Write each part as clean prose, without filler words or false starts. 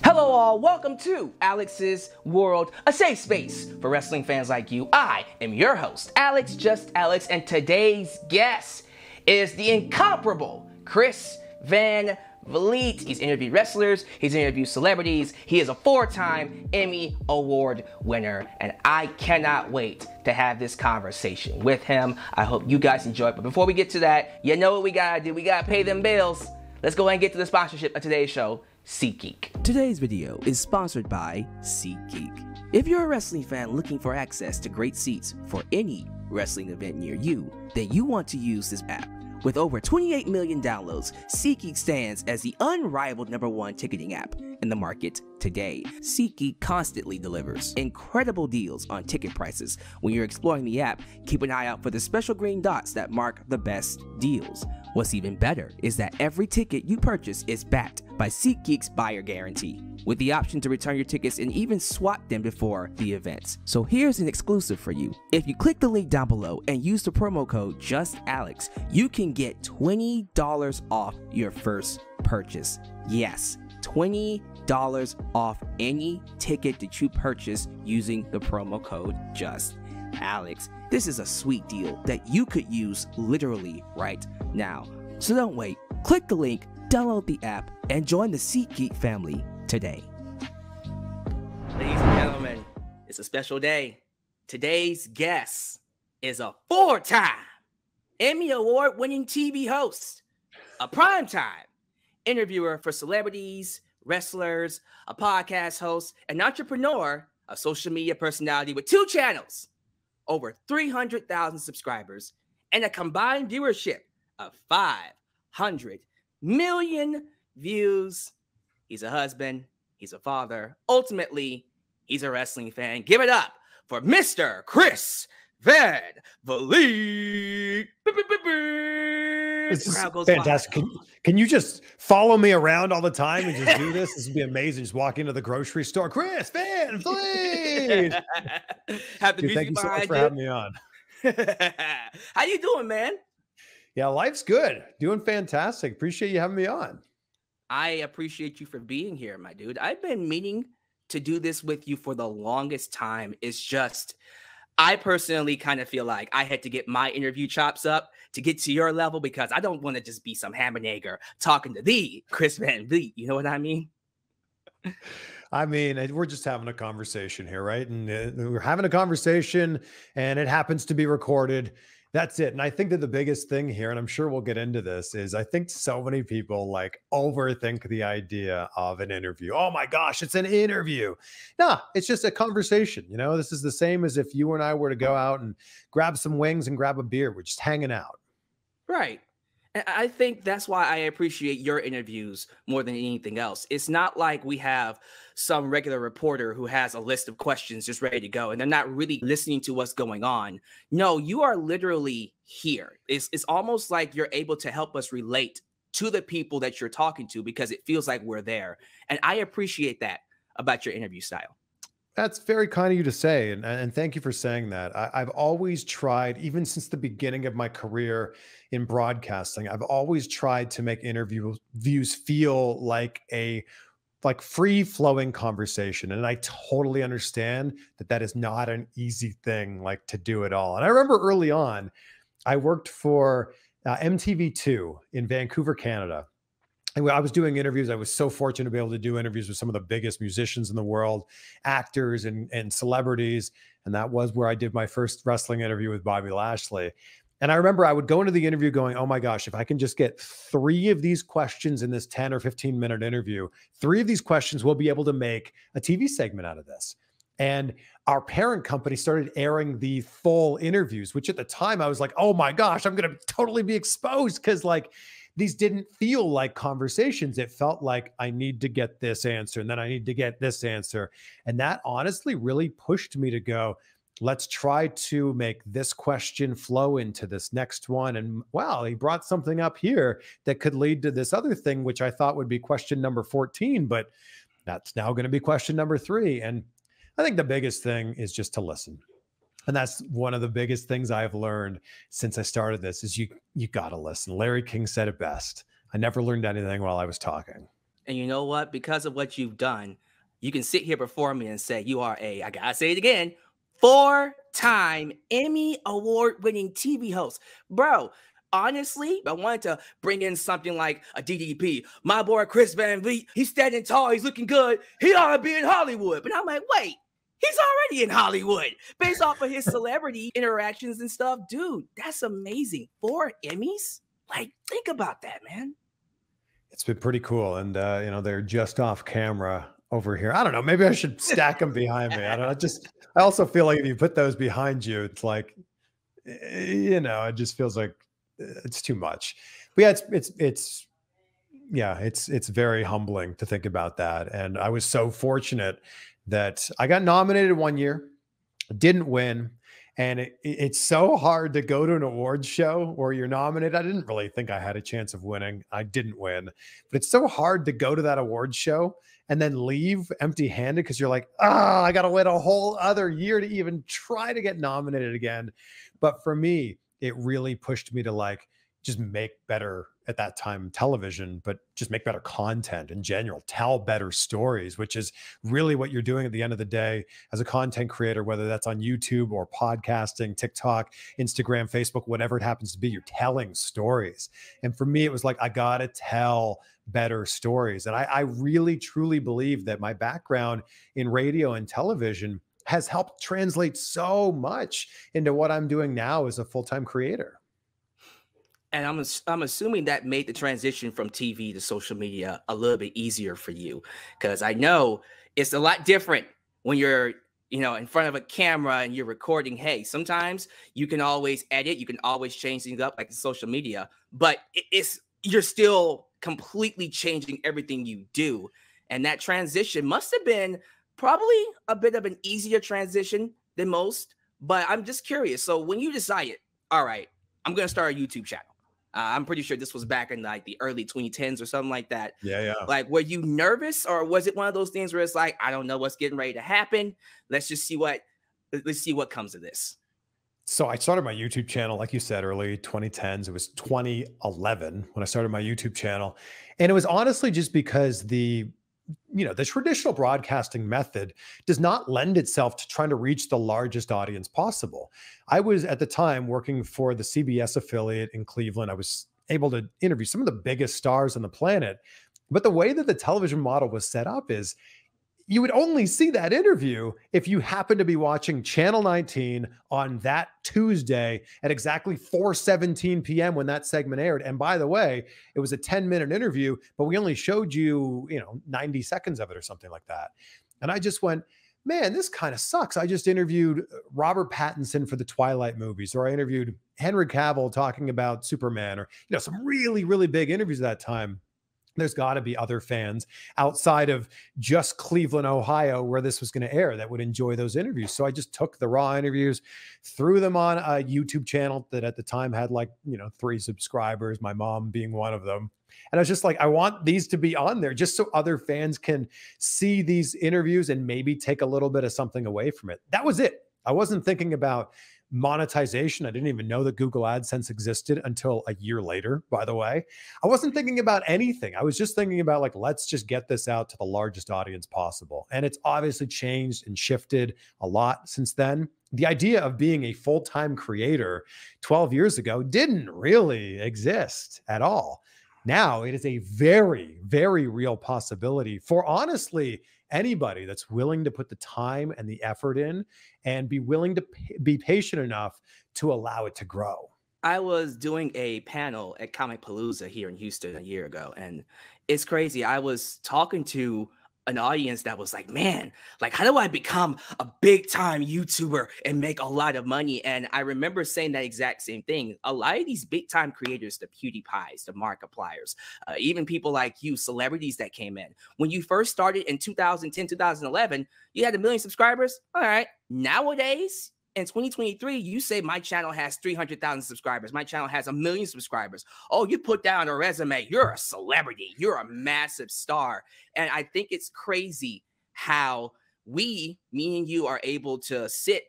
Hello all, welcome to Alyx's World, a safe space for wrestling fans like you. I am your host, Alyx, just Alyx, and today's guest is the incomparable Chris Van Vliet. He's interviewed wrestlers, he's interviewed celebrities, he is a 4-time Emmy Award winner, and I cannot wait to have this conversation with him. I hope you guys enjoy it, but before we get to that, you know what we gotta do, we gotta pay them bills. Let's go ahead and get to the sponsorship of today's show, SeatGeek. Today's video is sponsored by SeatGeek. If you're a wrestling fan looking for access to great seats for any wrestling event near you, then you want to use this app. With over 28 million downloads, SeatGeek stands as the unrivaled #1 ticketing app in the market today. SeatGeek constantly delivers incredible deals on ticket prices. When you're exploring the app, keep an eye out for the special green dots that mark the best deals. What's even better is that every ticket you purchase is backed by SeatGeek's buyer guarantee, with the option to return your tickets and even swap them before the events. So here's an exclusive for you. If you click the link down below and use the promo code JustAlyx, you can get $20 off your first purchase. Yes, $20 off any ticket that you purchase using the promo code JustAlyx. This is a sweet deal that you could use literally right now. So don't wait. Click the link, download the app, and join the SeatGeek family today. Ladies and gentlemen, it's a special day. Today's guest is a 4-time Emmy Award-winning TV host, a primetime interviewer for celebrities, wrestlers, a podcast host, an entrepreneur, a social media personality with 2 channels, over 300,000 subscribers, and a combined viewership of 500 million views. He's a husband, he's a father, ultimately, he's a wrestling fan. Give it up for Mr. Chris Van Vliet. This is fantastic. Can you just follow me around all the time and just do this? This would be amazing. Just walk into the grocery store. Chris Van Vliet. Have the Dude, thank you so much for having me on. How you doing, man? Yeah, life's good. Doing fantastic. Appreciate you having me on. I appreciate you for being here, my dude. I've been meaning to do this with you for the longest time. It's just, I personally kind of feel like I had to get my interview chops up to get to your level because I don't want to just be some hammernager talking to the Chris Van Vliet. You know what I mean? I mean, we're just having a conversation here, right? And we're having a conversation and it happens to be recorded. That's it. And I think that the biggest thing here, and I'm sure we'll get into this, is I think so many people like overthink the idea of an interview. Oh my gosh, it's an interview. No, it's just a conversation. You know, this is the same as if you and I were to go out and grab some wings and grab a beer. We're just hanging out. Right. And I think that's why I appreciate your interviews more than anything else. It's not like we have some regular reporter who has a list of questions just ready to go and they're not really listening to what's going on. No, you are literally here. It's almost like you're able to help us relate to the people that you're talking to because it feels like we're there. And I appreciate that about your interview style. That's very kind of you to say. And thank you for saying that. I've always tried, even since the beginning of my career in broadcasting, I've always tried to make interviews feel like a free flowing conversation. And I totally understand that that is not an easy thing like to do at all. And I remember early on, I worked for MTV2 in Vancouver, Canada. And I was doing interviews. I was so fortunate to be able to do interviews with some of the biggest musicians in the world, actors and celebrities. And that was where I did my first wrestling interview with Bobby Lashley. And I remember I would go into the interview going, oh my gosh, if I can just get 3 of these questions in this 10 or 15 minute interview, 3 of these questions will be able to make a TV segment out of this. And our parent company started airing the full interviews, which at the time I was like, oh my gosh, I'm going to totally be exposed because like, these didn't feel like conversations. It felt like I need to get this answer and then I need to get this answer. And that honestly really pushed me to go, let's try to make this question flow into this next one. And wow, he brought something up here that could lead to this other thing, which I thought would be question number 14, but that's now going to be question number 3. And I think the biggest thing is just to listen. And that's one of the biggest things I've learned since I started this is you got to listen. Larry King said it best. I never learned anything while I was talking. And you know what? Because of what you've done, you can sit here before me and say you are I gotta say it again, 4-time Emmy award-winning TV host. Bro, honestly, I wanted to bring in something like a DDP. My boy Chris Van Vliet, he's standing tall, he's looking good. He ought to be in Hollywood. But I'm like, wait, he's already in Hollywood based off of his celebrity interactions and stuff. Dude, that's amazing. 4 Emmys? Like, think about that, man. It's been pretty cool. And, they're just off camera over here. I don't know. Maybe I should stack them behind me. I don't know. I also feel like if you put those behind you, it's like, it just feels like it's too much. But yeah, it's very humbling to think about that. And I was so fortunate that I got nominated one year, didn't win. And it's so hard to go to an awards show where you're nominated. I didn't really think I had a chance of winning. I didn't win, but it's so hard to go to that awards show and then leave empty handed because you're like, I got to wait a whole other year to even try to get nominated again. But for me, it really pushed me to like just make better at that time television, but just make better content in general, tell better stories, which is really what you're doing at the end of the day as a content creator, whether that's on YouTube or podcasting, TikTok, Instagram, Facebook, whatever it happens to be, you're telling stories. And for me, it was like, I got to tell better stories. And I really, truly believe that my background in radio and television has helped translate so much into what I'm doing now as a full-time creator. And I'm assuming that made the transition from TV to social media a little bit easier for you, because I know it's a lot different when you're, in front of a camera and you're recording. Hey, sometimes you can always edit, you can always change things up like in social media, but you're still completely changing everything you do. And that transition must have been probably a bit of an easier transition than most. But I'm just curious. So when you decided, all right, I'm going to start a YouTube channel. I'm pretty sure this was back in like the early 2010s or something like that. Yeah. Like, were you nervous, or was it one of those things where it's like, I don't know what's getting ready to happen. Let's see what comes of this. So I started my YouTube channel, like you said, early 2010s. It was 2011 when I started my YouTube channel. And it was honestly just because the traditional broadcasting method does not lend itself to trying to reach the largest audience possible. I was at the time working for the CBS affiliate in Cleveland. I was able to interview some of the biggest stars on the planet. But the way that the television model was set up is you would only see that interview if you happen to be watching Channel 19 on that Tuesday at exactly 4:17 p.m. when that segment aired. And by the way, it was a 10-minute interview, but we only showed you, 90 seconds of it or something like that. And I just went, man, this kind of sucks. I just interviewed Robert Pattinson for the Twilight movies, or I interviewed Henry Cavill talking about Superman, or, some really, really big interviews at that time. There's got to be other fans outside of just Cleveland, Ohio, where this was going to air that would enjoy those interviews. So I just took the raw interviews, threw them on a YouTube channel that at the time had 3 subscribers, my mom being one of them. And I was just like, I want these to be on there just so other fans can see these interviews and maybe take a little bit of something away from it. That was it. I wasn't thinking about monetization. I didn't even know that Google AdSense existed until a year later, by the way. I wasn't thinking about anything. I was just thinking about let's just get this out to the largest audience possible. And it's obviously changed and shifted a lot since then. The idea of being a full-time creator 12 years ago didn't really exist at all. Now it is a very, very real possibility for honestly anybody that's willing to put the time and the effort in and be willing to be patient enough to allow it to grow. I was doing a panel at Comic Palooza here in Houston a year ago, and it's crazy. I was talking to an audience that was like, man, how do I become a big time YouTuber and make a lot of money? And I remember saying that exact same thing. A lot of these big time creators, the PewDiePies, the Markipliers, even people like you, celebrities that came in. When you first started in 2010, 2011, you had 1 million subscribers. All right. Nowadays, in 2023, you say my channel has 300,000 subscribers. My channel has 1 million subscribers. Oh, you put that on a resume. You're a celebrity. You're a massive star. And I think it's crazy how me and you are able to sit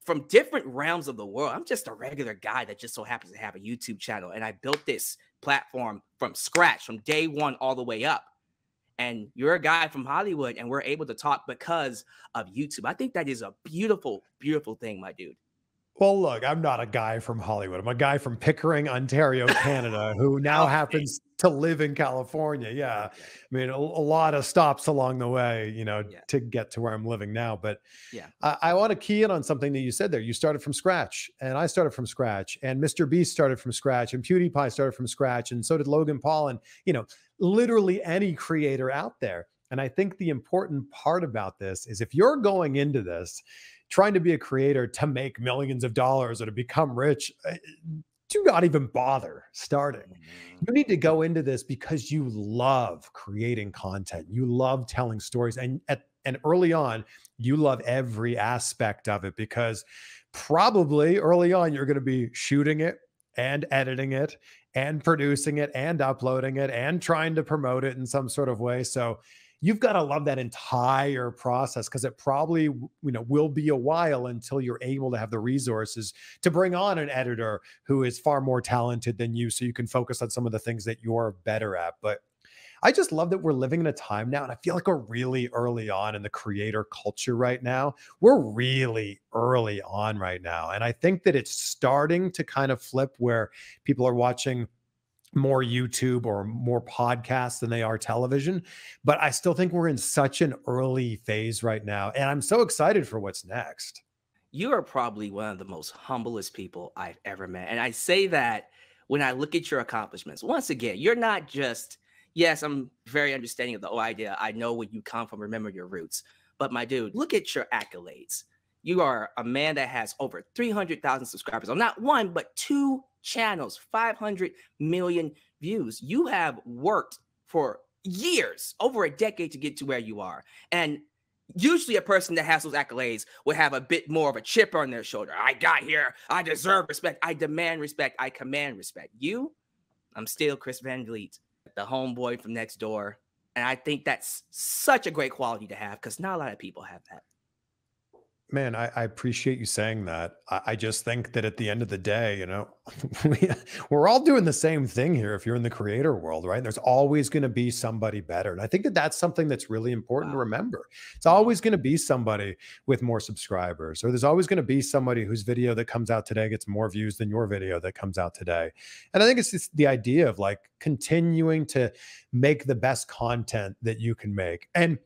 from different realms of the world. I'm just a regular guy that just so happens to have a YouTube channel. And I built this platform from scratch, from day one all the way up. And you're a guy from Hollywood, and we're able to talk because of YouTube. I think that is a beautiful, beautiful thing, my dude. Well, look, I'm not a guy from Hollywood. I'm a guy from Pickering, Ontario, Canada, who now Okay. happens to live in California. Yeah. Okay. I mean, a lot of stops along the way, Yeah. to get to where I'm living now. But Yeah. I want to key in on something that you said there. You started from scratch, and I started from scratch, and Mr. Beast started from scratch, and PewDiePie started from scratch, and so did Logan Paul, and, literally any creator out there. And I think the important part about this is if you're going into this trying to be a creator to make millions of dollars or to become rich, do not even bother starting. You need to go into this because you love creating content. You love telling stories. And early on, you love every aspect of it, because probably early on, you're going to be shooting it and editing it and producing it and uploading it and trying to promote it in some sort of way. So you've got to love that entire process, because it probably, will be a while until you're able to have the resources to bring on an editor who is far more talented than you, so you can focus on some of the things that you're better at. But I just love that we're living in a time now, and I feel like we're really early on in the creator culture right now. We're really early on right now. And I think that it's starting to kind of flip, where people are watching more YouTube or more podcasts than they are television. But I still think we're in such an early phase right now. And I'm so excited for what's next. You are probably one of the most humblest people I've ever met. And I say that when I look at your accomplishments. Once again, you're not just, yes, I'm very understanding of the whole idea. I know where you come from, remember your roots. But my dude, look at your accolades. You are a man that has over 300,000 subscribers on not one, but two channels, 500 million views. You have worked for years, over a decade, to get to where you are. And usually a person that has those accolades will have a bit more of a chip on their shoulder. I got here. I deserve respect. I demand respect. I command respect. I'm still Chris Van Vliet, the homeboy from next door. And I think that's such a great quality to have, because not a lot of people have that. Man, I appreciate you saying that. I just think that at the end of the day, we're all doing the same thing here. If you're in the creator world, right? There's always going to be somebody better. And I think that that's something that's really important to Wow. remember. It's always going to be somebody with more subscribers, or there's always going to be somebody whose video that comes out today gets more views than your video that comes out today. And I think it's just the idea of like continuing to make the best content that you can make. And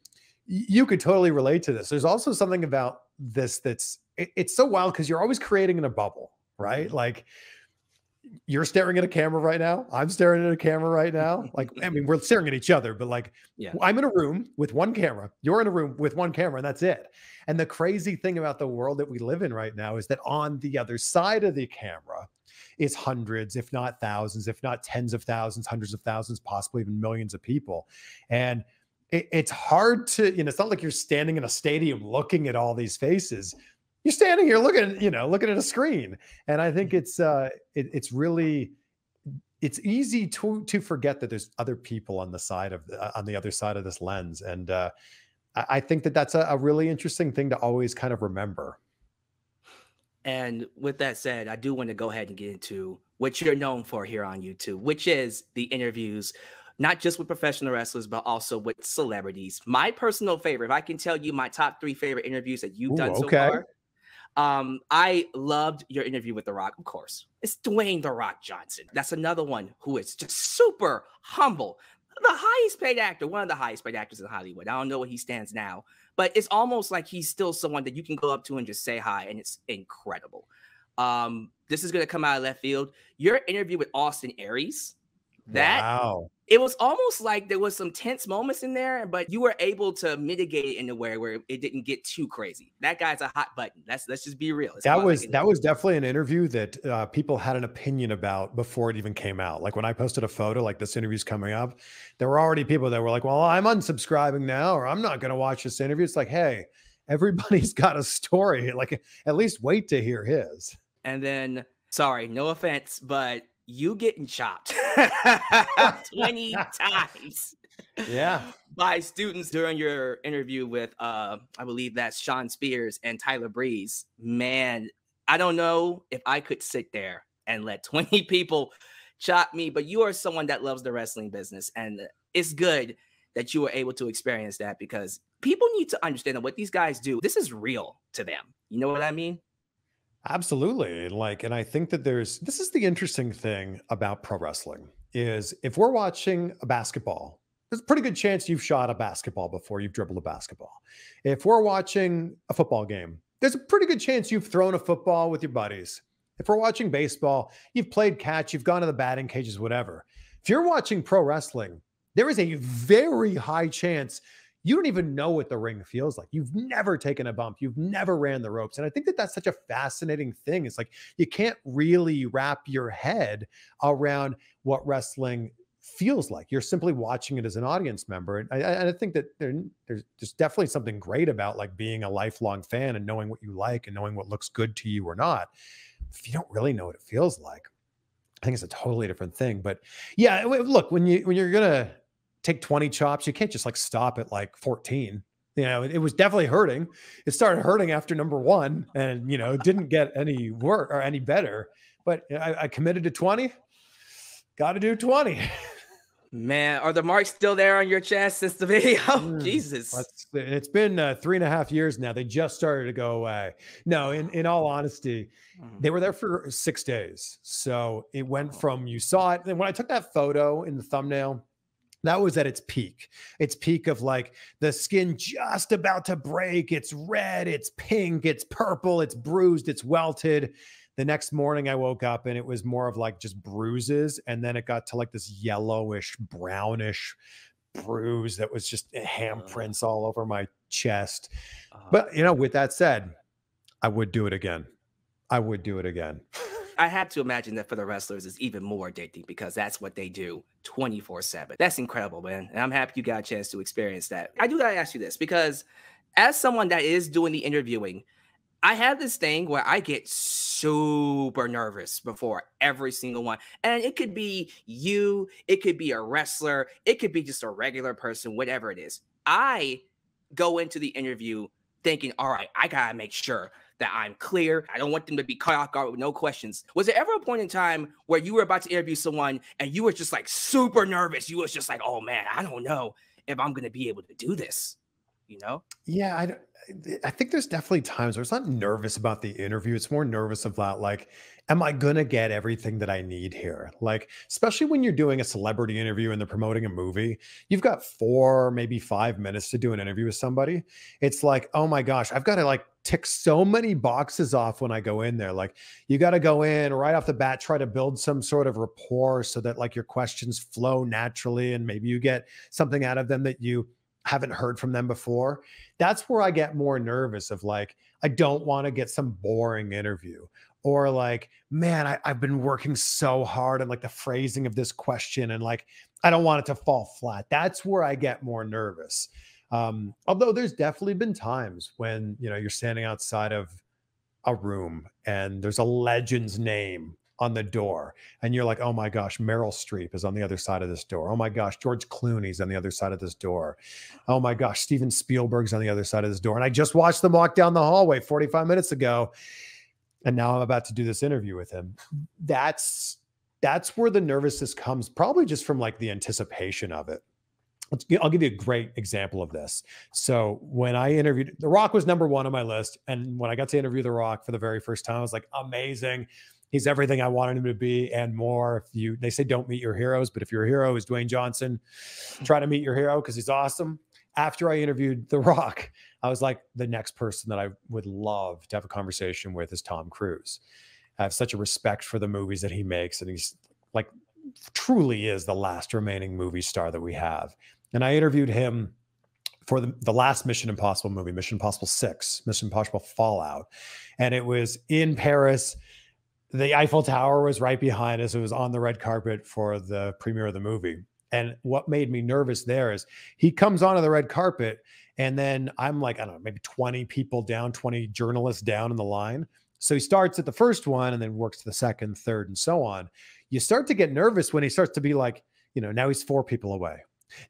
you could totally relate to this. There's also something about this it's so wild, because you're always creating in a bubble, right? Like, you're staring at a camera right now. I'm staring at a camera right now. Like, I mean, we're staring at each other, but like, Yeah. I'm in a room with one camera. You're in a room with one camera, and that's it. And the crazy thing about the world that we live in right now is that on the other side of the camera is hundreds, if not thousands, if not tens of thousands, hundreds of thousands, possibly even millions of people. And it's hard to, it's not like you're standing in a stadium looking at all these faces. You're standing here looking at a screen. And I think it's really, it's easy to forget that there's other people on the other side of this lens. And I think that that's a really interesting thing to always kind of remember. And with that said, I do want to go ahead and get into what you're known for here on YouTube, which is the interviews, not just with professional wrestlers, but also with celebrities. My personal favorite, if I can tell you my top 3 favorite interviews that you've done so far. I loved your interview with The Rock, of course. It's Dwayne The Rock Johnson. That's another one who is just super humble. The highest paid actor, one of the highest paid actors in Hollywood. I don't know where he stands now, but it's almost like he's still someone that you can go up to and just say hi, and it's incredible. This is going to come out of left field. Your interview with Austin Aries, Wow. It was almost like there was some tense moments in there, but you were able to mitigate it in a way where it didn't get too crazy. That guy's a hot button. Let's just be real. That was definitely an interview that people had an opinion about before it even came out. Like when I posted a photo, like this interview's coming up, there were already people that were like, well, I'm unsubscribing now, or I'm not going to watch this interview. It's like, hey, everybody's got a story. Like, at least wait to hear his. And then, sorry, no offense, but you getting chopped 20 times. Yeah. By students during your interview with, I believe that's Sean Spears and Tyler Breeze. Man, I don't know if I could sit there and let 20 people chop me, but you are someone that loves the wrestling business. And it's good that you were able to experience that, because people need to understand that what these guys do, this is real to them. You know what I mean? Absolutely. And I think that this is the interesting thing about pro wrestling is if we're watching a basketball, there's a pretty good chance you've shot a basketball before you've dribbled a basketball. If we're watching a football game, there's a pretty good chance you've thrown a football with your buddies. If we're watching baseball, you've played catch, you've gone to the batting cages, whatever. If you're watching pro wrestling, there is a very high chance you don't even know what the ring feels like. You've never taken a bump. You've never ran the ropes. And I think that that's such a fascinating thing. It's like you can't really wrap your head around what wrestling feels like. You're simply watching it as an audience member. And I think that there's definitely something great about like being a lifelong fan and knowing what you like and knowing what looks good to you or not. If you don't really know what it feels like, I think it's a totally different thing. But yeah, look, when you're gonna take 20 chops, you can't just like stop at like 14. You know, it was definitely hurting. It started hurting after number 1 and, you know, it didn't get any work or any better, but I committed to 20. Got to do 20. Man, are the marks still there on your chest since the video? Jesus. It's been 3.5 years now. They just started to go away. No, in all honesty, they were there for 6 days. So it went from, you saw it. And when I took that photo in the thumbnail, that was at its peak. Its peak of like the skin just about to break. It's red, it's pink, it's purple, it's bruised, it's welted. The next morning I woke up and it was more of like just bruises. And then it got to like this yellowish, brownish bruise that was just handprints all over my chest. But, you know, with that said, I would do it again. I would do it again. I have to imagine that for the wrestlers it's even more addicting because that's what they do 24/7. That's incredible, man. And I'm happy you got a chance to experience that. I do gotta ask you this because as someone that is doing the interviewing, I have this thing where I get super nervous before every single one. And it could be you, it could be a wrestler, it could be just a regular person, whatever it is. I go into the interview thinking, all right, I gotta make sure that I'm clear. I don't want them to be caught off guard with no questions. Was there ever a point in time where you were about to interview someone and you were just like super nervous? You was just like, oh man, I don't know if I'm going to be able to do this, you know? Yeah, I think there's definitely times where it's not nervous about the interview. It's more nervous about like, am I going to get everything that I need here? Like, especially when you're doing a celebrity interview and they're promoting a movie, you've got 4, maybe 5 minutes to do an interview with somebody. It's like, oh my gosh, I've got to like tick so many boxes off when I go in there. Like you got to go in right off the bat, try to build some sort of rapport so that like your questions flow naturally. And maybe you get something out of them that you haven't heard from them before. That's where I get more nervous of like, I don't want to get some boring interview or like, man, I've been working so hard on like the phrasing of this question. And like, I don't want it to fall flat. That's where I get more nervous. Although there's definitely been times when, you know, you're standing outside of a room and there's a legend's name on the door and you're like, oh my gosh, Meryl Streep is on the other side of this door. Oh my gosh, George Clooney's on the other side of this door. Oh my gosh, Steven Spielberg's on the other side of this door. And I just watched them walk down the hallway 45 minutes ago. And now I'm about to do this interview with him. That's where the nervousness comes, probably just from like the anticipation of it. I'll give you a great example of this. So when I interviewed, The Rock was number 1 on my list. And when I got to interview The Rock for the very first time, I was like, amazing. He's everything I wanted him to be and more. They say don't meet your heroes, but if your hero is Dwayne Johnson, try to meet your hero because he's awesome. After I interviewed The Rock, I was like, the next person that I would love to have a conversation with is Tom Cruise. I have such a respect for the movies that he makes, and he's like truly is the last remaining movie star that we have. And I interviewed him for the last Mission Impossible movie, Mission Impossible 6, Mission Impossible Fallout. And it was in Paris. The Eiffel Tower was right behind us. It was on the red carpet for the premiere of the movie. And what made me nervous there is he comes onto the red carpet and then I'm like, I don't know, maybe 20 people down, 20 journalists down in the line. So he starts at the first one and then works to the second, third, and so on. You start to get nervous when he starts to be like, you know, now he's 4 people away.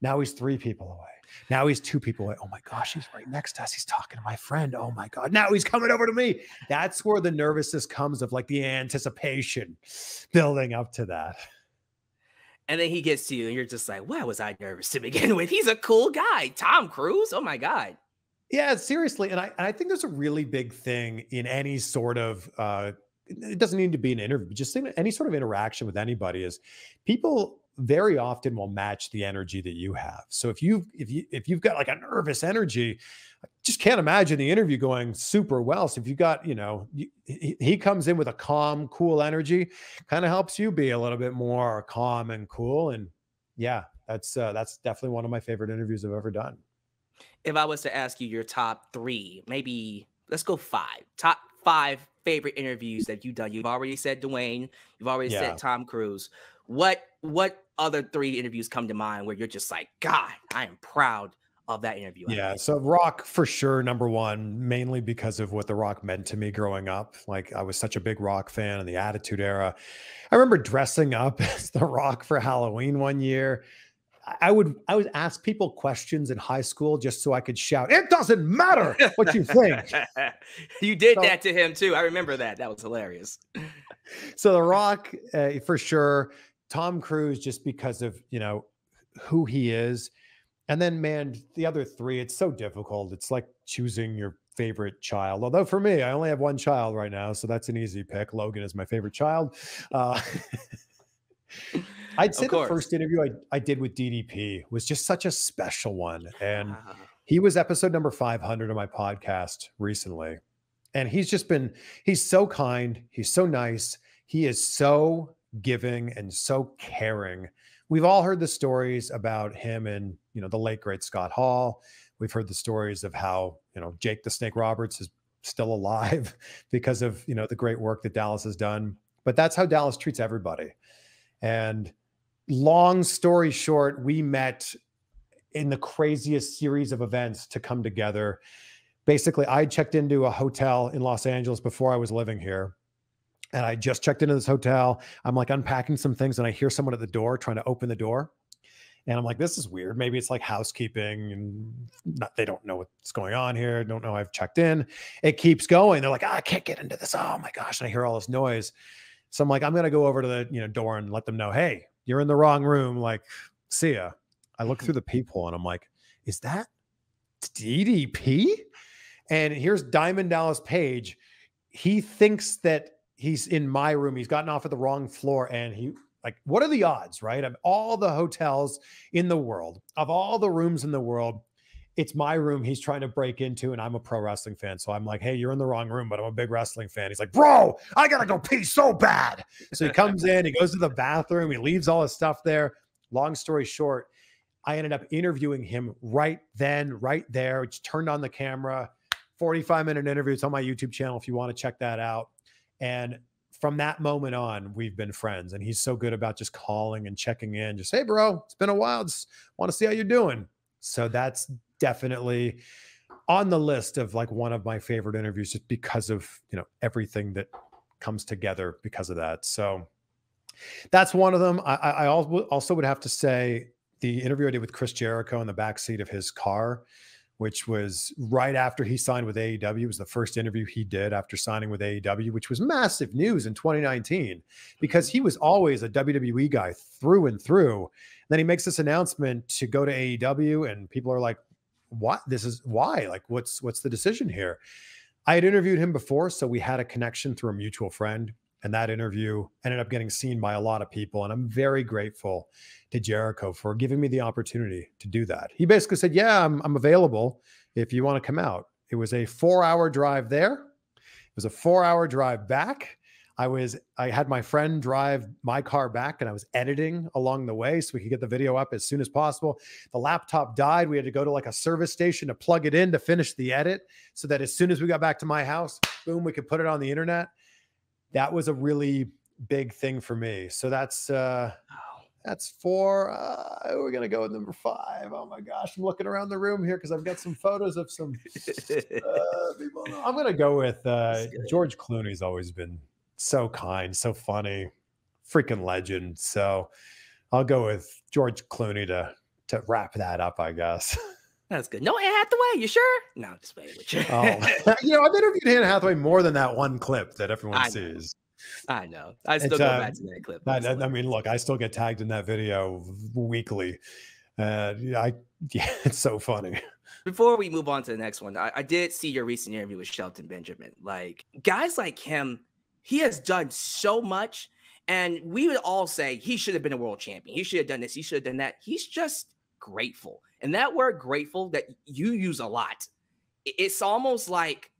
Now he's 3 people away. Now he's 2 people away. Oh my gosh, he's right next to us. He's talking to my friend. Oh my God. Now he's coming over to me. That's where the nervousness comes of like the anticipation building up to that. And then he gets to you, and you're just like, why was I nervous to begin with? He's a cool guy. Tom Cruise? Oh, my God. Yeah, seriously. And I think there's a really big thing in any sort of, it doesn't need to be an interview, just in any sort of interaction with anybody is people very often will match the energy that you have. So if you've got like a nervous energy, I just can't imagine the interview going super well. So if you got, he comes in with a calm, cool energy, kind of helps you be a little bit more calm and cool. And yeah, that's definitely one of my favorite interviews I've ever done. If I was to ask you your top 3, maybe let's go 5. Top 5 favorite interviews that you've done. You've already said Dwayne. You've already said Tom Cruise. What other 3 interviews come to mind where you're just like, God, I am proud of that interview? Yeah, so Rock for sure, number 1, mainly because of what The Rock meant to me growing up. Like I was such a big Rock fan in the Attitude Era. I remember dressing up as The Rock for Halloween one year. I would ask people questions in high school just so I could shout, "It doesn't matter what you think." You did that to him too. I remember that. That was hilarious. So The Rock, for sure. Tom Cruise, just because of, who he is. And then, man, the other 3, it's so difficult. It's like choosing your favorite child. Although for me, I only have one child right now, so that's an easy pick. Logan is my favorite child. I'd say the first interview I did with DDP was just such a special one. And he was episode number 500 of my podcast recently. And he's so kind. He's so nice. He is so giving and so caring. We've all heard the stories about him and, the late great Scott Hall. We've heard the stories of how, Jake the Snake Roberts is still alive because of, the great work that Dallas has done. But that's how Dallas treats everybody. And long story short, we met in the craziest series of events to come together. Basically, I checked into a hotel in Los Angeles before I was living here. And I just checked into this hotel. I'm like unpacking some things and I hear someone at the door trying to open the door. And I'm like, this is weird. Maybe it's like housekeeping and they don't know what's going on here. Don't know I've checked in. It keeps going. They're like, I can't get into this. Oh my gosh. And I hear all this noise. So I'm like, I'm going to go over to the door and let them know, hey, you're in the wrong room. Like, see ya. I look through the peephole and I'm like, is that DDP? And here's Diamond Dallas Page. He thinks that he's in my room. He's gotten off at the wrong floor. And what are the odds, right? Of all the hotels in the world, of all the rooms in the world, it's my room he's trying to break into, and I'm a pro wrestling fan. So I'm like, hey, you're in the wrong room, but I'm a big wrestling fan. He's like, bro, I got to go pee so bad. So he comes in, he goes to the bathroom, he leaves all his stuff there. Long story short, I ended up interviewing him right then, right there. Just turned on the camera, 45-minute interview. It's on my YouTube channel if you want to check that out. And from that moment on, we've been friends. And he's so good about just calling and checking in. Just, hey, bro, it's been a while. Just want to see how you're doing. So that's definitely on the list of like one of my favorite interviews, just because of, everything that comes together because of that. So that's one of them. I also would have to say the interview I did with Chris Jericho in the backseat of his car, which was right after he signed with AEW. It was the first interview he did after signing with AEW, which was massive news in 2019 because he was always a WWE guy through and through. And then he makes this announcement to go to AEW and people are like, what? This is why? Like, what's the decision here? I had interviewed him before, so we had a connection through a mutual friend. And that interview ended up getting seen by a lot of people. And I'm very grateful to Jericho for giving me the opportunity to do that. He basically said, yeah, I'm available if you want to come out. It was a 4-hour drive there. It was a 4-hour drive back. I had my friend drive my car back and I was editing along the way so we could get the video up as soon as possible. The laptop died. We had to go to like a service station to plug it in to finish the edit so that as soon as we got back to my house, boom, we could put it on the internet. That was a really big thing for me. So that's 4. We're going to go with number 5. Oh my gosh. I'm looking around the room here because I've got some photos of some people. I'm going to go with George Clooney's always been so kind, so funny, freaking legend. So I'll go with George Clooney to wrap that up, I guess. That's good. No Anne Hathaway, you sure? No, just wait with you. I've interviewed Anne Hathaway more than that one clip that everyone sees. I know. I still It's go back to that clip. It was I mean, hilarious. look, I still get tagged in that video weekly. Yeah, yeah, it's so funny. Before we move on to the next one, I did see your recent interview with Shelton Benjamin. Like, guys like him, he has done so much. And we would all say he should have been a world champion. He should have done this. He should have done that. He's just grateful. And that word grateful that you use a lot, it's almost like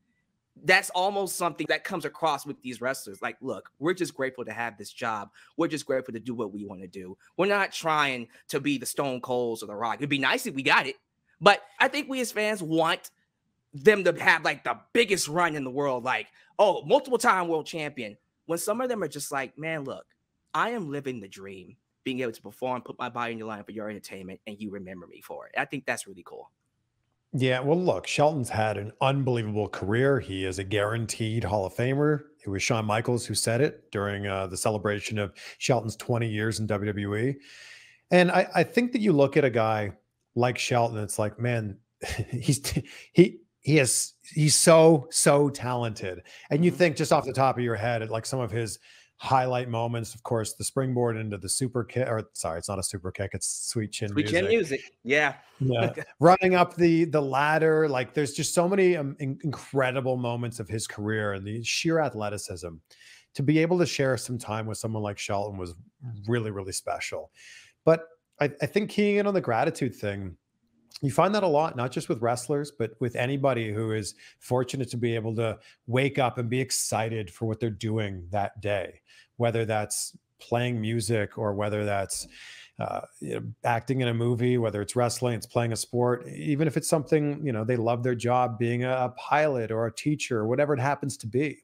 that's almost something that comes across with these wrestlers. Like, look, we're just grateful to have this job. We're just grateful to do what we want to do. We're not trying to be the Stone Colds or the Rock. It'd be nice if we got it. But I think we as fans want them to have like the biggest run in the world, like, oh, multiple time world champion. When some of them are just like, man, look, I am living the dream, being able to perform, put my body in your line for your entertainment, and you remember me for it. I think that's really cool. Yeah, well, look, Shelton's had an unbelievable career. He is a guaranteed Hall of Famer. It was Shawn Michaels who said it during the celebration of Shelton's 20 years in WWE. And I think that you look at a guy like Shelton, it's like, man, he's he's so talented. And you think just off the top of your head at like some of his highlight moments, of course, the springboard into the super kick, or sorry, it's not a super kick, it's sweet chin Sweet music. chin music. Yeah. Yeah. Running up the ladder. Like there's just so many incredible moments of his career and the sheer athleticism. To be able to share some time with someone like Shelton was really, really special. But I think keying in on the gratitude thing, you find that a lot, not just with wrestlers, but with anybody who is fortunate to be able to wake up and be excited for what they're doing that day, whether that's playing music or whether that's acting in a movie, whether it's wrestling, it's playing a sport, even if it's something, they love their job, being a pilot or a teacher or whatever it happens to be.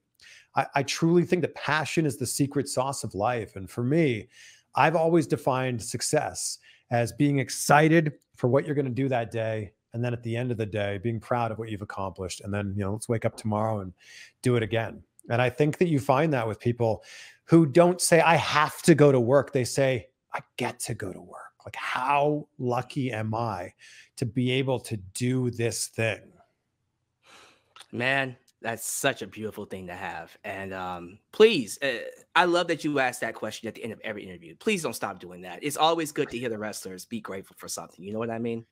I truly think that passion is the secret sauce of life. And for me, I've always defined success as being excited for what you're going to do that day. And then at the end of the day, being proud of what you've accomplished. And then, let's wake up tomorrow and do it again. And I think that you find that with people who don't say, I have to go to work. They say, I get to go to work. Like, how lucky am I to be able to do this thing? Man, that's such a beautiful thing to have. And please, I love that you asked that question at the end of every interview. Please don't stop doing that. It's always good to hear the wrestlers be grateful for something. You know what I mean?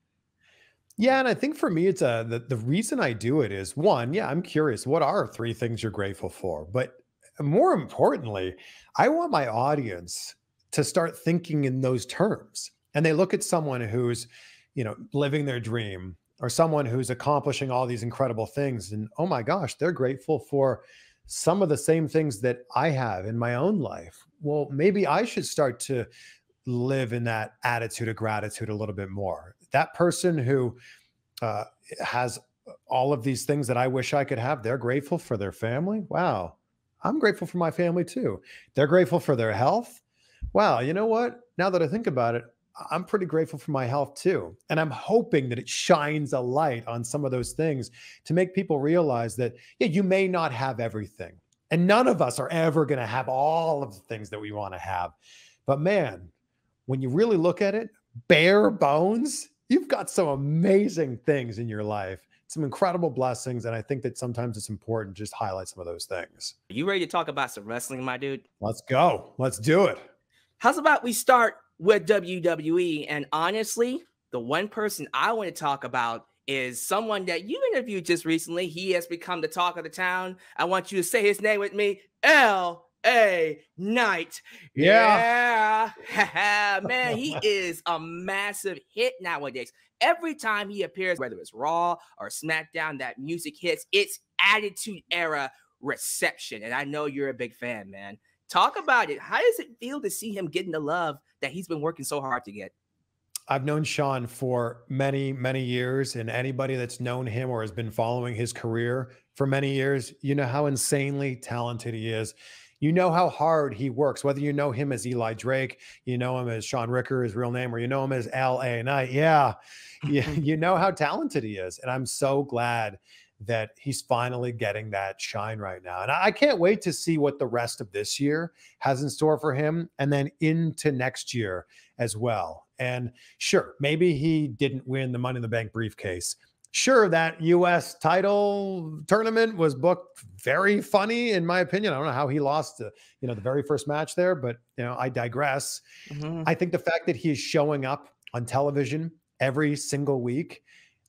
Yeah, and I think for me, it's the reason I do it is one, yeah, I'm curious. What are 3 things you're grateful for? But more importantly, I want my audience to start thinking in those terms. And they look at someone who's, living their dream, or someone who's accomplishing all these incredible things. And oh my gosh, they're grateful for some of the same things that I have in my own life. Well, maybe I should start to live in that attitude of gratitude a little bit more. That person who has all of these things that I wish I could have, they're grateful for their family. Wow. I'm grateful for my family too. They're grateful for their health. Wow. You know what? Now that I think about it, I'm pretty grateful for my health too. And I'm hoping that it shines a light on some of those things to make people realize that, yeah, you may not have everything. And none of us are ever going to have all of the things that we want to have. But man, when you really look at it, bare bones, you've got some amazing things in your life, some incredible blessings. And I think that sometimes it's important to just highlight some of those things. Are you ready to talk about some wrestling, my dude? Let's go. Let's do it. How's about we start with WWE? And honestly, the one person I want to talk about is someone that you interviewed just recently. He has become the talk of the town. I want you to say his name with me. L.A. Knight. Yeah. Man, he is a massive hit nowadays. Every time he appears, whether it's Raw or SmackDown, that music hits. It's Attitude Era reception. And I know you're a big fan, man. Talk about it. How does it feel to see him getting the love that he's been working so hard to get? I've known Sean for many, many years, and anybody that's known him or has been following his career for many years, you know how insanely talented he is. You know how hard he works, whether you know him as Eli Drake, you know him as Sean Ricker, his real name, or you know him as L.A. Knight. Yeah, you know how talented he is. And I'm so glad that he's finally getting that shine right now. And I can't wait to see what the rest of this year has in store for him, and then into next year as well. And sure, maybe he didn't win the Money in the Bank briefcase Sure, that US title tournament was booked very funny, in my opinion. I don't know how he lost the very first match there, but I digress. Mm-hmm. I think the fact that he is showing up on television every single week,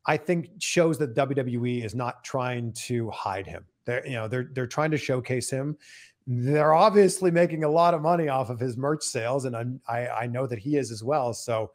I think shows that WWE is not trying to hide him. They're trying to showcase him. They're obviously making a lot of money off of his merch sales, and I know that he is as well. So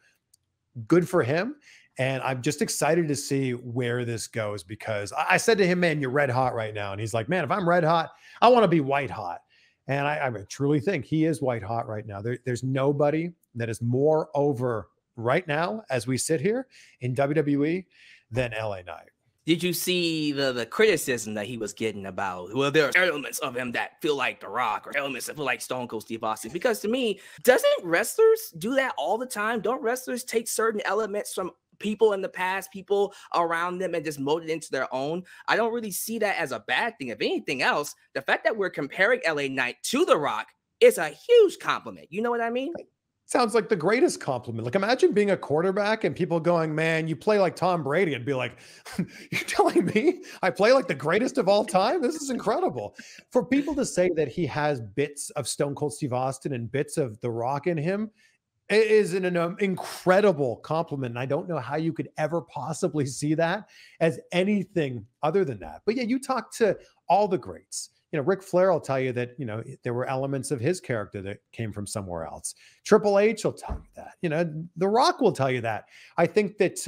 good for him. And I'm just excited to see where this goes, because I said to him, man, you're red hot right now. And he's like, man, if I'm red hot, I want to be white hot. And I truly think he is white hot right now. There's nobody that is more over right now as we sit here in WWE than LA Knight. Did you see the criticism that he was getting about, well, there are elements of him that feel like The Rock or elements that feel like Stone Cold Steve Austin? Because to me, doesn't wrestlers do that all the time? Don't wrestlers take certain elements from people in the past, people around them, and just mold it into their own? I don't really see that as a bad thing. If anything else, the fact that we're comparing LA Knight to The Rock is a huge compliment. You know what I mean? Sounds like the greatest compliment. Like, imagine being a quarterback and people going, man, you play like Tom Brady, and be like, you're telling me I play like the greatest of all time? This is incredible. For people to say that he has bits of Stone Cold Steve Austin and bits of The Rock in him, it is an incredible compliment. And I don't know how you could ever possibly see that as anything other than that. But yeah, you talk to all the greats. Ric Flair will tell you that, there were elements of his character that came from somewhere else. Triple H will tell you that. The Rock will tell you that. I think that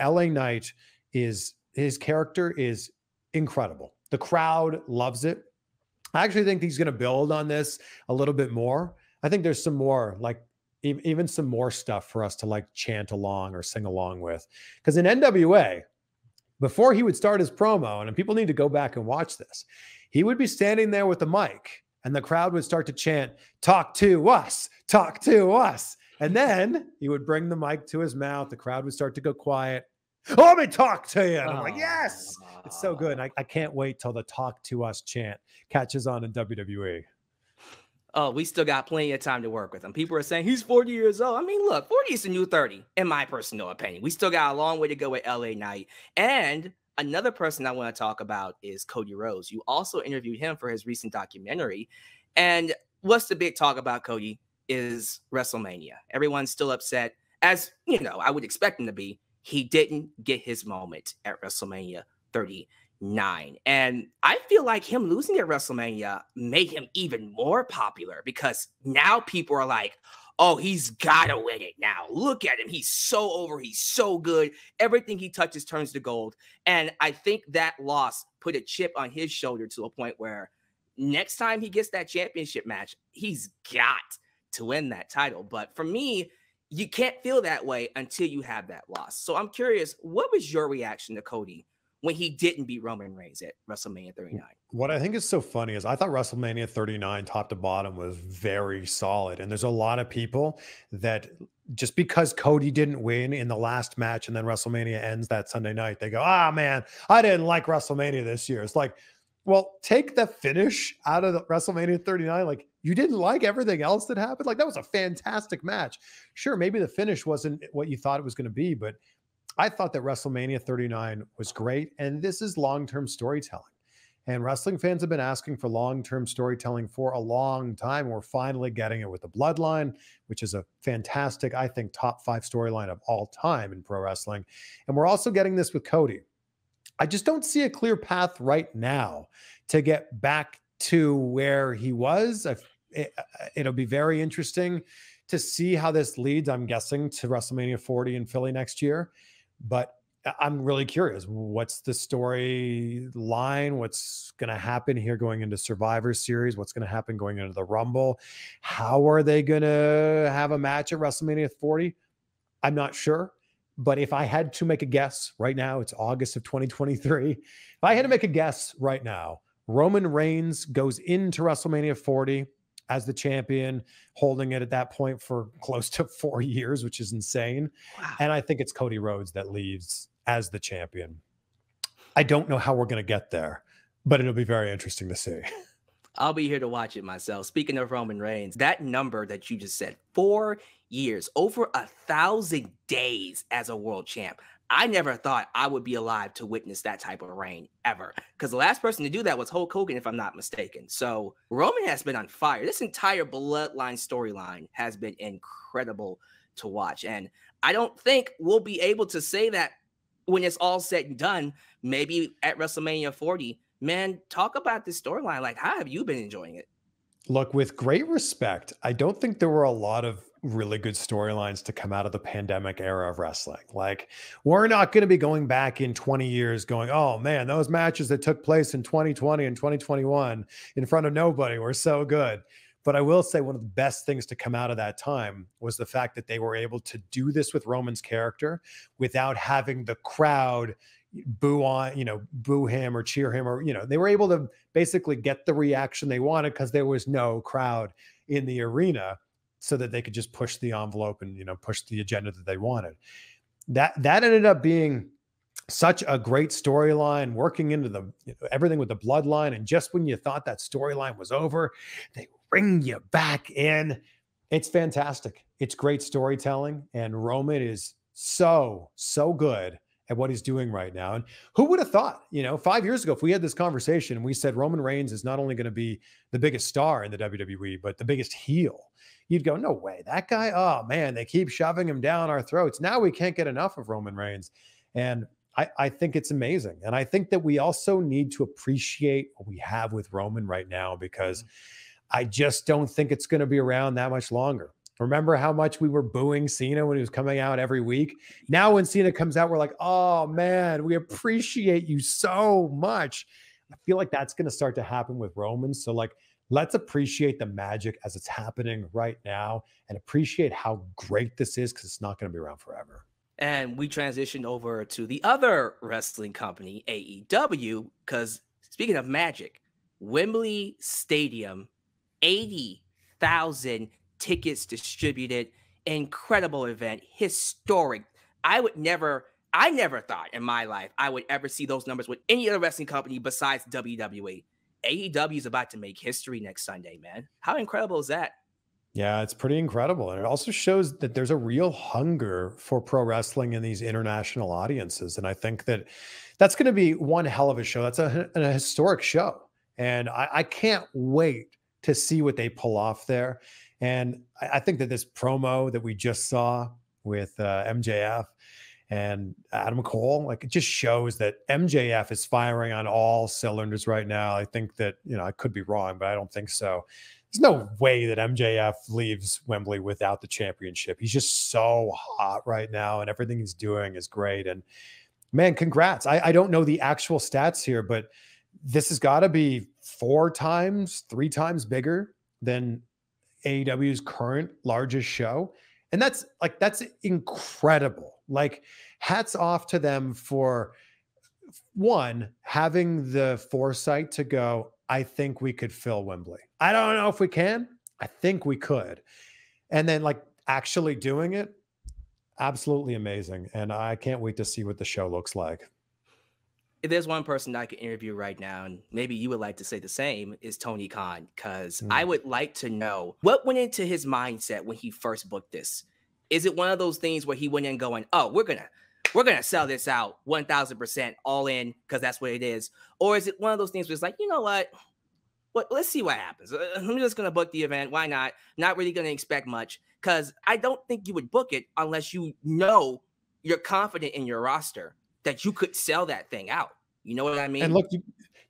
LA Knight his character is incredible. The crowd loves it. I actually think he's going to build on this a little bit more. I think there's some more, like even some more stuff for us to like chant along or sing along with. Because in NWA, before he would start his promo, and people need to go back and watch this, he would be standing there with the mic and the crowd would start to chant, talk to us, talk to us. And then he would bring the mic to his mouth. The crowd would start to go quiet. Oh, let me talk to you. And I'm like, yes, it's so good. And I can't wait till the talk to us chant catches on in WWE. Oh, we still got plenty of time to work with him. People are saying he's 40 years old. I mean, look, 40 is the new 30, in my personal opinion. We still got a long way to go with LA Knight. And another person I want to talk about is Cody Rhodes. You also interviewed him for his recent documentary. And what's the big talk about Cody is WrestleMania. Everyone's still upset, as I would expect him to be. He didn't get his moment at WrestleMania 39. And I feel like him losing at WrestleMania made him even more popular, because now people are like, oh, he's got to win it now. Look at him. He's so over. He's so good. Everything he touches turns to gold. And I think that loss put a chip on his shoulder to a point where next time he gets that championship match, he's got to win that title. But for me, you can't feel that way until you have that loss. So I'm curious, what was your reaction to Cody when he didn't beat Roman Reigns at WrestleMania 39? What I think is so funny is I thought WrestleMania 39 top to bottom was very solid. And there's a lot of people that just because Cody didn't win in the last match and then WrestleMania ends that Sunday night, they go, man, I didn't like WrestleMania this year. It's like, well, take the finish out of the WrestleMania 39. Like, you didn't like everything else that happened. Like, that was a fantastic match. Sure, maybe the finish wasn't what you thought it was going to be, but I thought that WrestleMania 39 was great. And this is long-term storytelling. And wrestling fans have been asking for long-term storytelling for a long time. We're finally getting it with the Bloodline, which is a fantastic, I think, top 5 storyline of all time in pro wrestling. And we're also getting this with Cody. I just don't see a clear path right now to get back to where he was. It'll be very interesting to see how this leads, I'm guessing, to WrestleMania 40 in Philly next year. But I'm really curious. What's the storyline? What's going to happen here going into Survivor Series? What's going to happen going into the Rumble? How are they going to have a match at WrestleMania 40? I'm not sure. But if I had to make a guess right now, it's August of 2023. If I had to make a guess right now, Roman Reigns goes into WrestleMania 40 as the champion, holding it at that point for close to 4 years, which is insane. Wow. And I think it's Cody Rhodes that leaves as the champion. I don't know how we're going to get there, but it'll be very interesting to see. I'll be here to watch it myself. Speaking of Roman Reigns, that number that you just said, 4 years, over 1,000 days as a world champ. I never thought I would be alive to witness that type of reign ever. Because the last person to do that was Hulk Hogan, if I'm not mistaken. So Roman has been on fire. This entire bloodline storyline has been incredible to watch. And I don't think we'll be able to say that when it's all said and done, maybe at WrestleMania 40. Man, talk about this storyline. Like, how have you been enjoying it? Look, with great respect, I don't think there were a lot of really good storylines to come out of the pandemic era of wrestling. Like, we're not going to be going back in 20 years going, oh man, those matches that took place in 2020 and 2021 in front of nobody were so good. But I will say one of the best things to come out of that time was the fact that they were able to do this with Roman's character without having the crowd boo on, boo him or cheer him, or, they were able to basically get the reaction they wanted because there was no crowd in the arena, so that they could just push the envelope and, push the agenda that they wanted. That ended up being such a great storyline, working into the everything with the bloodline. And just when you thought that storyline was over, they bring you back in. It's fantastic. It's great storytelling. And Roman is so good at what he's doing right now. And who would have thought, 5 years ago, if we had this conversation and we said Roman Reigns is not only going to be the biggest star in the WWE, but the biggest heel, you'd go, no way. That guy, oh man, they keep shoving him down our throats. Now we can't get enough of Roman Reigns. And I think it's amazing. And I think that we also need to appreciate what we have with Roman right now, because I just don't think it's going to be around that much longer. Remember how much we were booing Cena when he was coming out every week? Now when Cena comes out, we're like, oh man, we appreciate you so much. I feel like that's going to start to happen with Roman. So let's appreciate the magic as it's happening right now and appreciate how great this is, because it's not going to be around forever. And we transitioned over to the other wrestling company, AEW, because speaking of magic, Wembley Stadium, 80,000 tickets distributed, incredible event, historic. I never thought in my life I would ever see those numbers with any other wrestling company besides WWE. AEW is about to make history next Sunday, man. How incredible is that? Yeah, it's pretty incredible. And it also shows that there's a real hunger for pro wrestling in these international audiences. And I think that that's going to be one hell of a show. That's a historic show. And I can't wait to see what they pull off there. And I think that this promo that we just saw with MJF and Adam Cole, it just shows that MJF is firing on all cylinders right now. I think that, I could be wrong, but I don't think so. There's no way that MJF leaves Wembley without the championship. He's just so hot right now, and everything he's doing is great. And man, congrats. I don't know the actual stats here, but this has got to be 3 times bigger than AEW's current largest show. And that's incredible. Hats off to them for, one, having the foresight to go, I think we could fill Wembley. I don't know if we can. I think we could. And then actually doing it, absolutely amazing. And I can't wait to see what the show looks like. If there's one person I could interview right now, and maybe you would like to say the same, is Tony Khan, because I would like to know what went into his mindset when he first booked this. Is it one of those things where he went in going, oh, we're gonna sell this out 1,000% all in because that's what it is? Or is it one of those things where it's like, you know what, let's see what happens. I'm just gonna book the event. Why not? Not really gonna expect much, because I don't think you would book it unless you're confident in your roster that you could sell that thing out. You know what I mean? And look,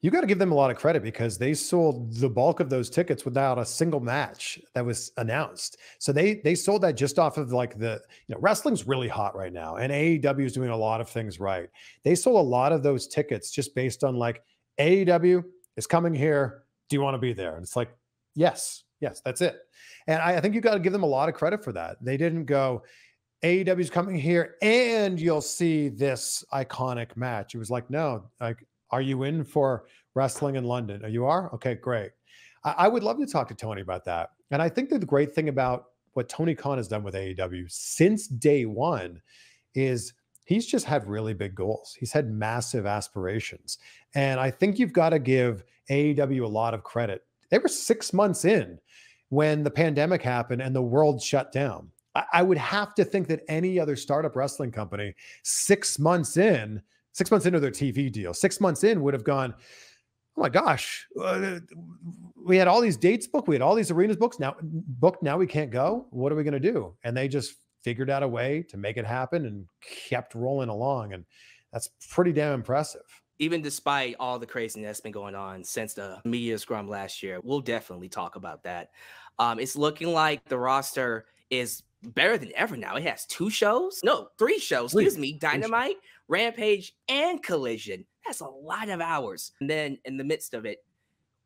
you got to give them a lot of credit, because they sold the bulk of those tickets without a single match that was announced. So they sold that just off of wrestling's really hot right now, and AEW is doing a lot of things right. They sold a lot of those tickets just based on AEW is coming here. Do you want to be there? And it's yes, that's it. And I think you got to give them a lot of credit for that. They didn't go, AEW is coming here and you'll see this iconic match. It was no, are you in for wrestling in London? You are? Okay, great. I would love to talk to Tony about that. And I think that the great thing about what Tony Khan has done with AEW since day one is he's just had really big goals. He's had massive aspirations. And I think you've got to give AEW a lot of credit. They were 6 months in when the pandemic happened and the world shut down. I would have to think that any other startup wrestling company, 6 months in, 6 months into their TV deal, 6 months in would have gone, oh my gosh, we had all these dates booked, we had all these arenas booked. Now we can't go. What are we going to do? And they just figured out a way to make it happen and kept rolling along. And that's pretty damn impressive. Even despite all the craziness that's been going on since the media scrum last year, we'll definitely talk about that. It's looking like the roster is better than ever now. It has 3 shows, excuse me, Dynamite, Rampage, and Collision. That's a lot of hours. And then in the midst of it,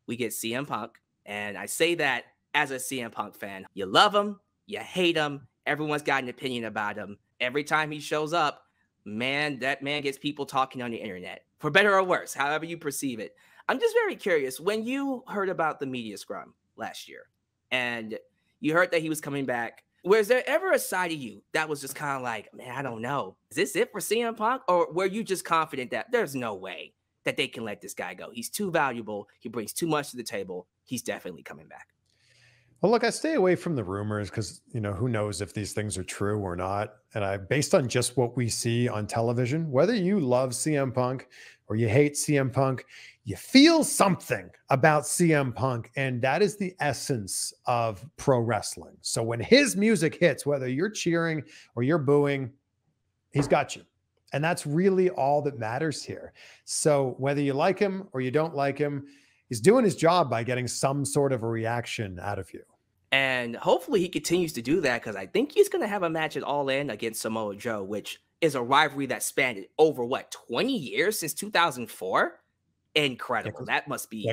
we get CM Punk. And I say that as a CM Punk fan. You love him, you hate him. Everyone's got an opinion about him. Every time he shows up, man, that man gets people talking on the internet, for better or worse, however you perceive it. I'm just very curious, when you heard about the media scrum last year and you heard that he was coming back, was there ever a side of you that was just kind of like, man, I don't know, is this it for CM Punk? Or were you just confident that there's no way that they can let this guy go? He's too valuable. He brings too much to the table. He's definitely coming back. Well, look, I stay away from the rumors because, who knows if these things are true or not. And based on just what we see on television, whether you love CM Punk or you hate CM Punk, you feel something about CM Punk. And that is the essence of pro wrestling. So when his music hits, whether you're cheering or you're booing, he's got you. And that's really all that matters here. So whether you like him or you don't like him, he's doing his job by getting some sort of a reaction out of you. And hopefully he continues to do that, because I think he's going to have a match at All In against Samoa Joe, which is a rivalry that spanned over, 20 years, since 2004? Incredible. That must be...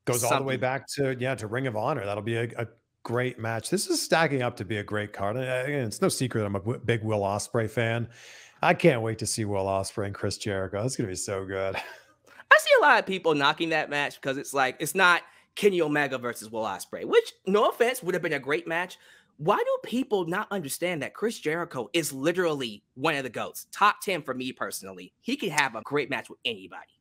Goes all the way back to Ring of Honor. That'll be a great match. This is stacking up to be a great card. And it's no secret I'm a big Will Ospreay fan. I can't wait to see Will Ospreay and Chris Jericho. It's going to be so good. I see a lot of people knocking that match because it's not Kenny Omega versus Will Ospreay, which, no offense, would have been a great match. Why do people not understand that Chris Jericho is literally one of the GOATs? Top 10 for me personally. He can have a great match with anybody.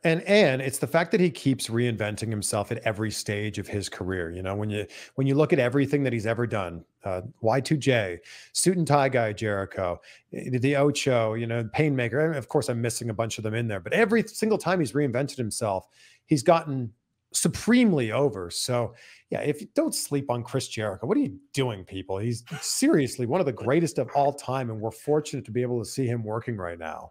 And it's the fact that he keeps reinventing himself at every stage of his career. When you look at everything that he's ever done, Y2J, Suit and Tie Guy Jericho, the Ocho, Painmaker. Of course, I'm missing a bunch of them in there, but every single time he's reinvented himself, he's gotten supremely over. So yeah, if you don't sleep on Chris Jericho, what are you doing, people? He's seriously one of the greatest of all time, and we're fortunate to be able to see him working right now.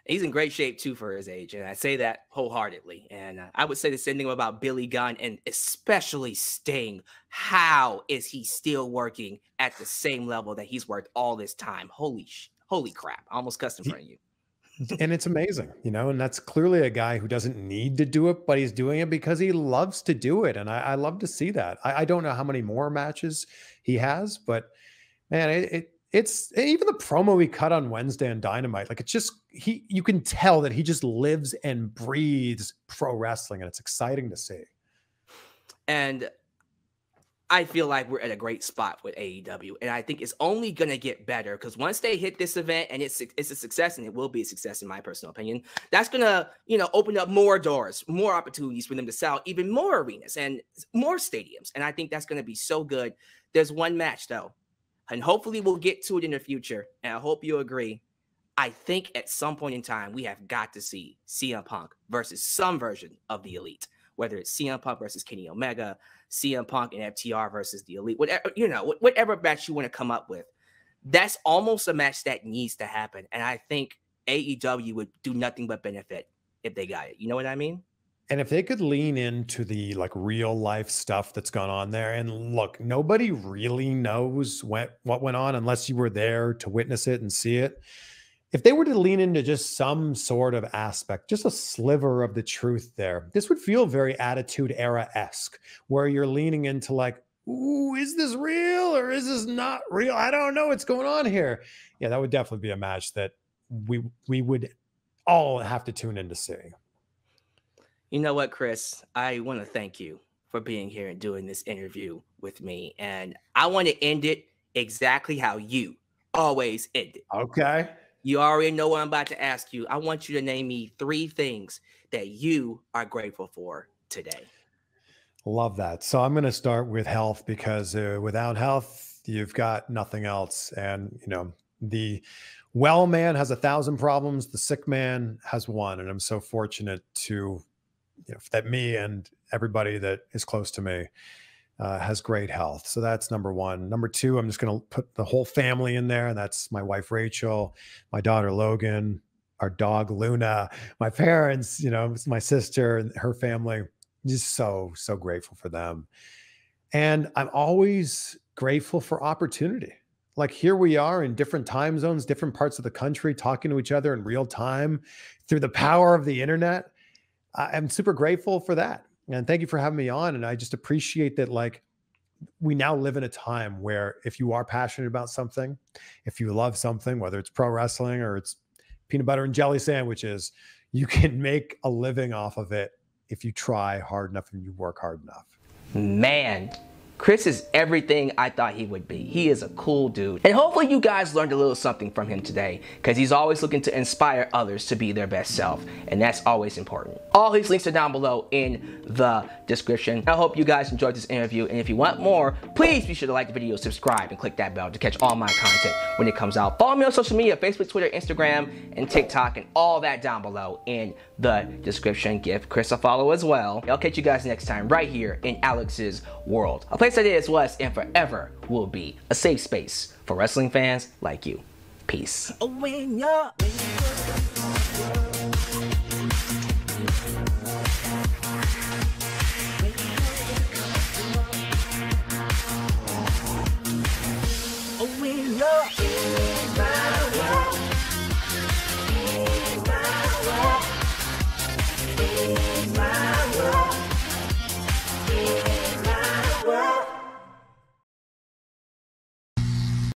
He's in great shape too for his age, and I say that wholeheartedly. And I would say the same thing about Billy Gunn, and especially Sting. How is he still working at the same level that he's worked all this time? Holy crap! I almost cussed in front of you. And it's amazing, and that's clearly a guy who doesn't need to do it, but he's doing it because he loves to do it. And I love to see that. I don't know how many more matches he has, but man, it's even the promo he cut on Wednesday on Dynamite. Like, it's just, you can tell that he just lives and breathes pro wrestling, and it's exciting to see. And I feel like we're at a great spot with AEW, and I think it's only going to get better, because once they hit this event and it's a success, and it will be a success in my personal opinion, that's going to, open up more doors, more opportunities for them to sell even more arenas and more stadiums. And I think that's going to be so good. There's one match though, and hopefully we'll get to it in the future, and I hope you agree. I think at some point in time, we have got to see CM Punk versus some version of the Elite, whether it's CM Punk versus Kenny Omega, CM Punk and FTR versus the Elite, whatever match you want to come up with. That's almost a match that needs to happen. And I think AEW would do nothing but benefit if they got it. You know what I mean? And if they could lean into the real life stuff that's gone on there, and look, nobody really knows what went on unless you were there to witness it and see it. If they were to lean into just some sort of aspect, just a sliver of the truth there, this would feel very Attitude Era-esque, where you're leaning into ooh, is this real or is this not real? I don't know what's going on here. Yeah, that would definitely be a match that we would all have to tune in to see. You know what, Chris? I want to thank you for being here and doing this interview with me. And I want to end it exactly how you always end it. Okay. You already know what I'm about to ask you. I want you to name me 3 things that you are grateful for today. Love that. So I'm going to start with health, because without health, you've got nothing else. And, you know, the well man has 1,000 problems. The sick man has one. And I'm so fortunate to, you know, that me and everybody that is close to me has great health. So that's number one. Number two, I'm just going to put the whole family in there. That's my wife, Rachel, my daughter, Logan, our dog, Luna, my parents, you know, my sister and her family. Just so grateful for them. And I'm always grateful for opportunity. Like here we are in different time zones, different parts of the country, talking to each other in real time through the power of the internet. I'm super grateful for that. And thank you for having me on. And I just appreciate that, like, we now live in a time where if you are passionate about something, if you love something, whether it's pro wrestling or it's peanut butter and jelly sandwiches, you can make a living off of it if you try hard enough and you work hard enough. Man, Chris is everything I thought he would be. He is a cool dude. And hopefully you guys learned a little something from him today, because he's always looking to inspire others to be their best self, and that's always important. All his links are down below in the description. I hope you guys enjoyed this interview, and if you want more, please be sure to like the video, subscribe, and click that bell to catch all my content when it comes out. Follow me on social media, Facebook, Twitter, Instagram, and TikTok, and all that down below in the description. Give Chris a follow as well. I'll catch you guys next time right here in Alyx's world. A place that is, was, and forever will be a safe space for wrestling fans like you. Peace.